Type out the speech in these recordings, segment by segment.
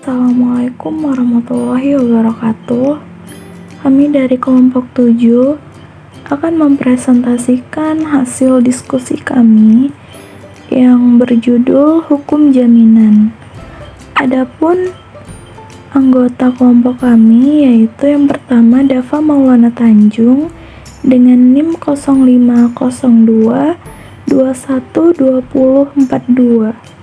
Assalamualaikum warahmatullahi wabarakatuh. Kami dari kelompok 7 akan mempresentasikan hasil diskusi kami yang berjudul Hukum Jaminan. Adapun anggota kelompok kami yaitu yang pertama Dava Maulana Tanjung dengan NIM 0502 212042.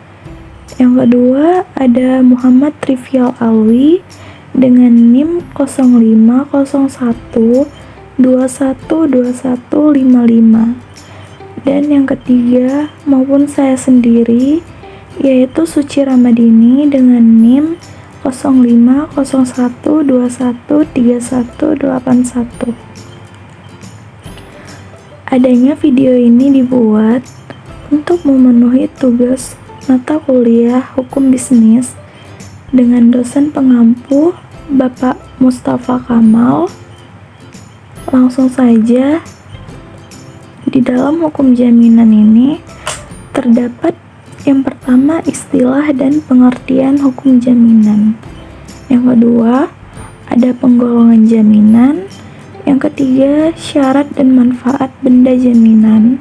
Yang kedua ada Muhammad Trivial Alwi dengan NIM 0501 212155. Dan yang ketiga maupun saya sendiri yaitu Suci Ramadini dengan NIM 0501213181. Adanya video ini dibuat untuk memenuhi tugas mata kuliah Hukum Bisnis dengan dosen pengampu Bapak Mustafa Kamal. Langsung saja, di dalam hukum jaminan ini terdapat yang pertama istilah dan pengertian hukum jaminan. Yang kedua, ada penggolongan jaminan. Yang ketiga, syarat dan manfaat benda jaminan.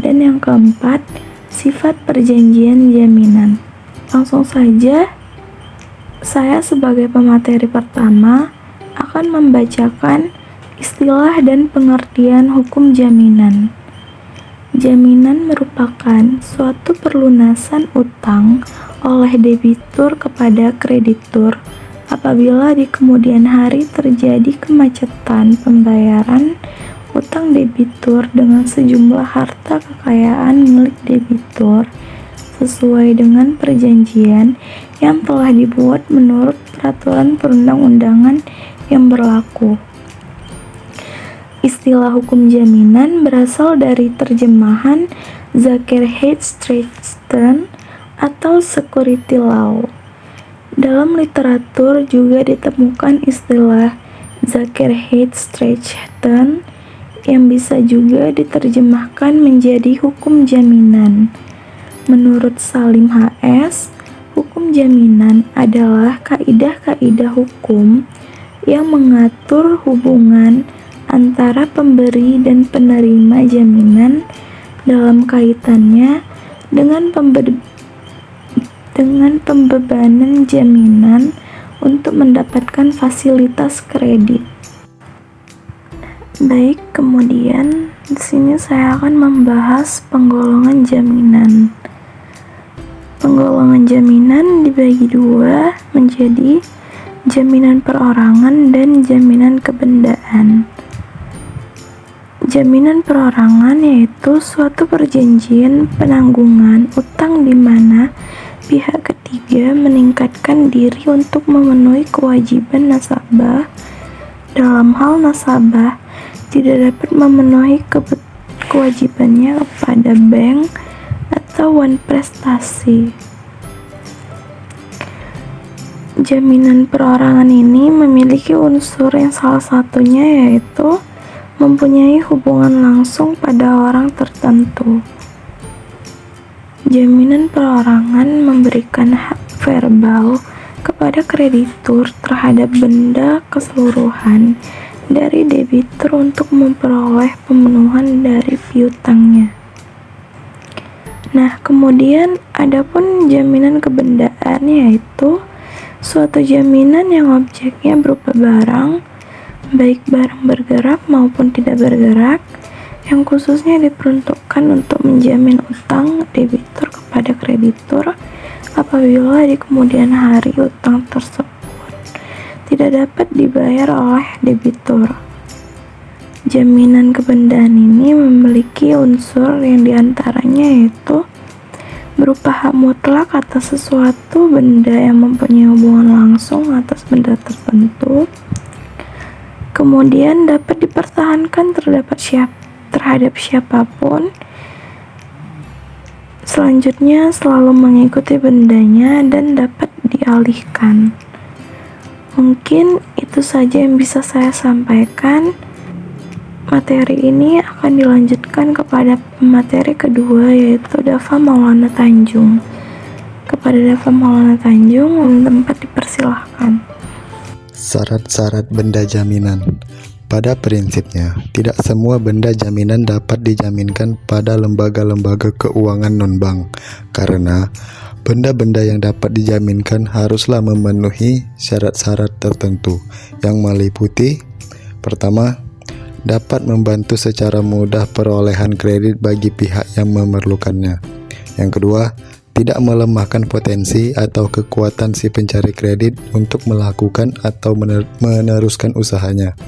Dan yang keempat, sifat perjanjian jaminan. Langsung saja, saya sebagai pemateri pertama akan membacakan istilah dan pengertian hukum jaminan. Jaminan merupakan suatu perlunasan utang oleh debitur kepada kreditur apabila di kemudian hari terjadi kemacetan pembayaran utang debitur dengan sejumlah harta kekayaan milik debitur sesuai dengan perjanjian yang telah dibuat menurut peraturan perundang-undangan yang berlaku. Istilah hukum jaminan berasal dari terjemahan Zacher-Heitstrechten atau security law. Dalam literatur juga ditemukan istilah Zacher-Heitstrechten yang bisa juga diterjemahkan menjadi hukum jaminan. Menurut Salim HS, hukum jaminan adalah kaidah-kaidah hukum yang mengatur hubungan antara pemberi dan penerima jaminan dalam kaitannya dengan pembebanan jaminan untuk mendapatkan fasilitas kredit. Baik, kemudian di sini saya akan membahas penggolongan jaminan. Penggolongan jaminan dibagi dua menjadi jaminan perorangan dan jaminan kebendaan. Jaminan perorangan yaitu suatu perjanjian penanggungan utang di mana pihak ketiga meningkatkan diri untuk memenuhi kewajiban nasabah dalam hal nasabah tidak dapat memenuhi kewajibannya kepada bank atau wan prestasi. Jaminan perorangan ini memiliki unsur yang salah satunya yaitu mempunyai hubungan langsung pada orang tertentu. Jaminan perorangan memberikan hak verbal kepada kreditur terhadap benda keseluruhan dari debitur untuk memperoleh pemenuhan dari piutangnya. Nah, kemudian adapun jaminan kebendaan yaitu suatu jaminan yang objeknya berupa barang, baik barang bergerak maupun tidak bergerak, yang khususnya diperuntukkan untuk menjamin utang debitur kepada kreditur apabila di kemudian hari utang tersebut tidak dapat dibayar oleh debitur. Jaminan kebendaan ini memiliki unsur yang diantaranya yaitu berupa hak mutlak atas sesuatu benda yang mempunyai hubungan langsung atas benda tertentu, kemudian dapat dipertahankan terhadap siapapun, selanjutnya selalu mengikuti bendanya dan dapat dialihkan. Mungkin itu saja yang bisa saya sampaikan. Materi ini akan dilanjutkan kepada materi kedua yaitu Dava Maulana Tanjung. kepada Dava Maulana Tanjung dan tempat dipersilahkan. Syarat-syarat benda jaminan. Pada prinsipnya, tidak semua benda jaminan dapat dijaminkan pada lembaga-lembaga keuangan non-bank, karena benda-benda yang dapat dijaminkan haruslah memenuhi syarat-syarat tertentu yang meliputi: pertama, dapat membantu secara mudah perolehan kredit bagi pihak yang memerlukannya. Yang kedua, tidak melemahkan potensi atau kekuatan si pencari kredit untuk melakukan atau meneruskan usahanya.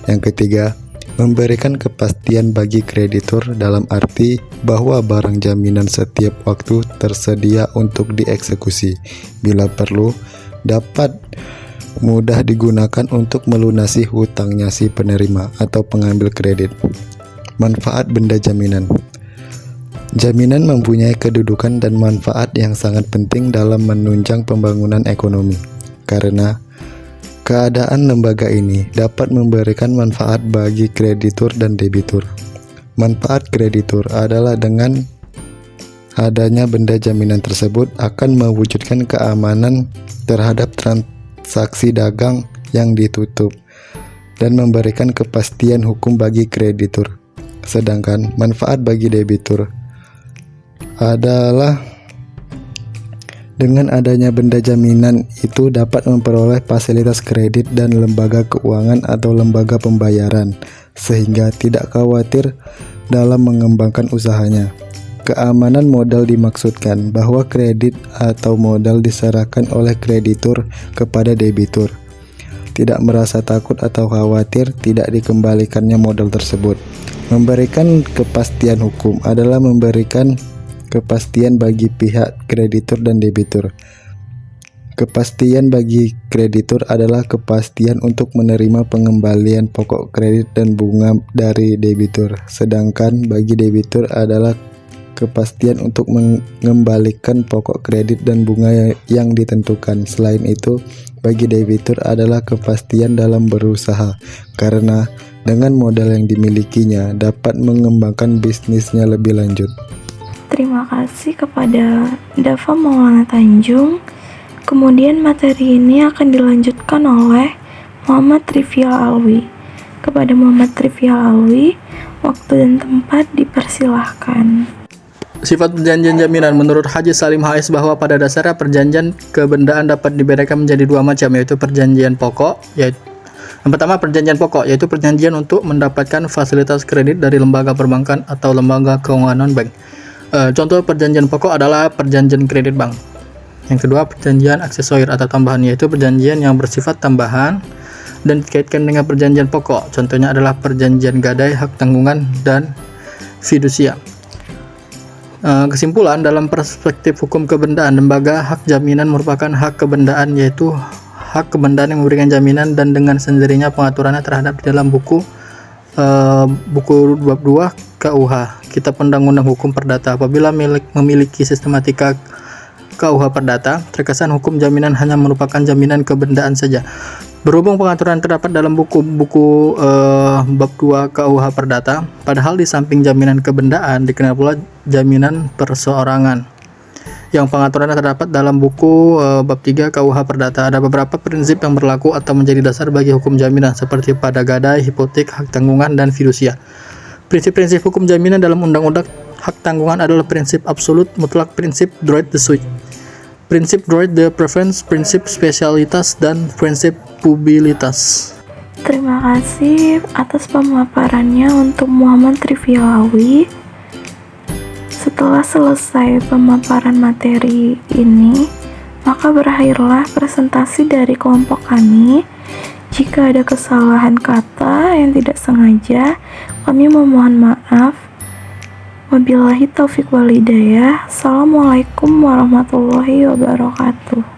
Yang ketiga, memberikan kepastian bagi kreditur dalam arti bahwa barang jaminan setiap waktu tersedia untuk dieksekusi. Bila perlu, dapat mudah digunakan untuk melunasi hutangnya si penerima atau pengambil kredit. Manfaat benda jaminan. Jaminan mempunyai kedudukan dan manfaat yang sangat penting dalam menunjang pembangunan ekonomi, karena keadaan lembaga ini dapat memberikan manfaat bagi kreditur dan debitur. Manfaat kreditur adalah dengan adanya benda jaminan tersebut akan mewujudkan keamanan terhadap transaksi dagang yang ditutup dan memberikan kepastian hukum bagi kreditur. Sedangkan manfaat bagi debitur adalah dengan adanya benda jaminan itu dapat memperoleh fasilitas kredit dan lembaga keuangan atau lembaga pembayaran, sehingga tidak khawatir dalam mengembangkan usahanya. Keamanan modal dimaksudkan bahwa kredit atau modal diserahkan oleh kreditur kepada debitur, tidak merasa takut atau khawatir tidak dikembalikannya modal tersebut. Memberikan kepastian hukum adalah memberikan kepastian bagi pihak kreditur dan debitur. Kepastian bagi kreditur adalah kepastian untuk menerima pengembalian pokok kredit dan bunga dari debitur, sedangkan bagi debitur adalah kepastian untuk mengembalikan pokok kredit dan bunga yang ditentukan. Selain itu, bagi debitur adalah kepastian dalam berusaha, karena dengan modal yang dimilikinya dapat mengembangkan bisnisnya lebih lanjut. Terima kasih kepada Dava Maulana Tanjung. Kemudian materi ini akan dilanjutkan oleh Muhammad Trivial Alwi. Kepada Muhammad Trivial Alwi, waktu dan tempat dipersilahkan. Sifat perjanjian jaminan. Menurut Haji Salim HS bahwa pada dasarnya perjanjian kebendaan dapat dibedakan menjadi dua macam, yaitu perjanjian pokok, yaitu yang pertama perjanjian pokok, yaitu perjanjian untuk mendapatkan fasilitas kredit dari lembaga perbankan atau lembaga keuangan non-bank. Contoh perjanjian pokok adalah perjanjian kredit bank. Yang kedua, perjanjian aksesorir atau tambahan, yaitu perjanjian yang bersifat tambahan dan dikaitkan dengan perjanjian pokok. Contohnya adalah perjanjian gadai, hak tanggungan, dan fidusia. Kesimpulan, dalam perspektif hukum kebendaan, lembaga hak jaminan merupakan hak kebendaan, yaitu hak kebendaan yang memberikan jaminan dan dengan sendirinya pengaturannya terhadap di dalam buku bab 2 KUH, Kitab Undang-Undang Hukum Perdata. Apabila memiliki sistematika KUH Perdata, terkesan hukum jaminan hanya merupakan jaminan kebendaan saja. Berhubung pengaturan terdapat dalam buku bab 2 KUH Perdata, padahal di samping jaminan kebendaan dikenal pula jaminan perseorangan yang pengaturannya terdapat dalam buku bab 3 KUH Perdata. Ada beberapa prinsip yang berlaku atau menjadi dasar bagi hukum jaminan, seperti pada gadai, hipotek, hak tanggungan, dan fidusia. Prinsip-prinsip hukum jaminan dalam undang-undang hak tanggungan adalah prinsip absolut mutlak, prinsip droit de suite, prinsip droit de préférence, prinsip spesialitas, dan prinsip publilitas. Terima kasih atas pemaparannya untuk Muhammad Trivial Alwi. Setelah selesai pemaparan materi ini, maka berakhirlah presentasi dari kelompok kami. Jika ada kesalahan kata yang tidak sengaja, kami memohon maaf. Wabillahi taufiq wal hidayah. Assalamualaikum warahmatullahi wabarakatuh.